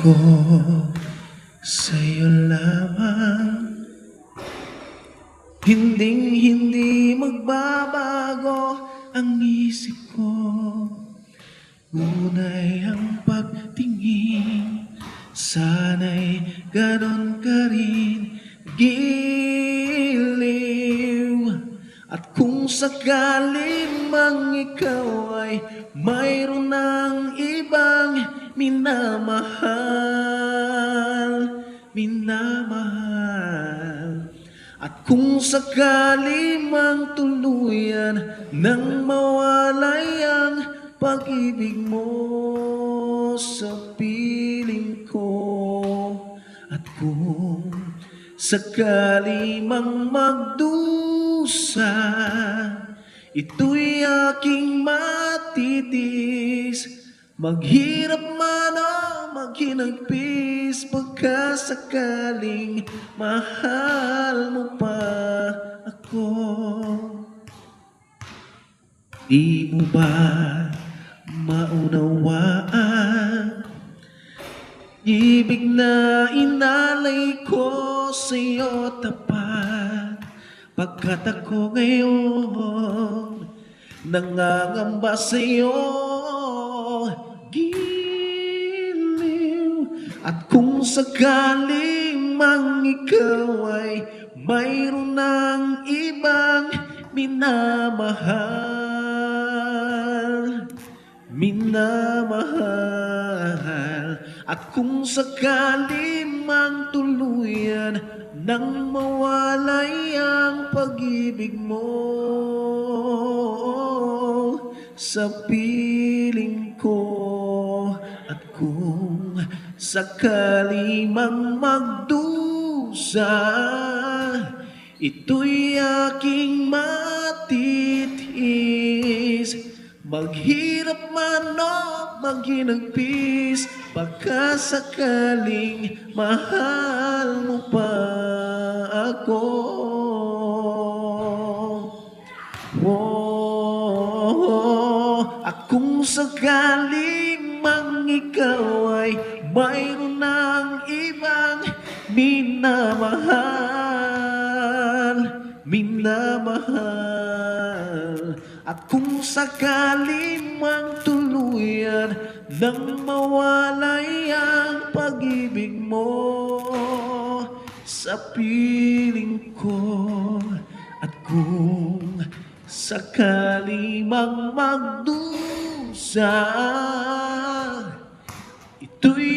ko sa'yo lamang. Hindi magbabago ang isip ko. Ngunay ang pagtingin, sana'y ganon ka rin, giliw. At kung sakali mang ikaw ay mayroon ng ibang minamahal, at kung sakali mang tuluyan nang mawalay ang pag-ibig mo sa piling ko, at kung sakali mang magdusa, ito'y aking matitis. Maghirap man o maghinagpis, pagkasakaling mahal mo pa ako. Di mo ba maunawaan ibig na inalay ko sa'yo tapat, pagkat ako ngayon nangangamba sa'yo, giliw. At kung sakaling mang ikaw ay mayroon ng ibang minamahal, at kung sakali mang tuluyan nang mawalay ang pag-ibig mo sa piling ko, at kung sakali mang magdusa, ito'y aking matitis. Maghirap man o maghinagpis, pagkasakaling mahal mo pa ako. At kung sakaling mang ikaw ay mayroon ng ibang minamahal, at kung sakali mang tuluyan nang mawalay ang pag-ibig mo sa piling ko, at kung sakali mang magdusa, ito'y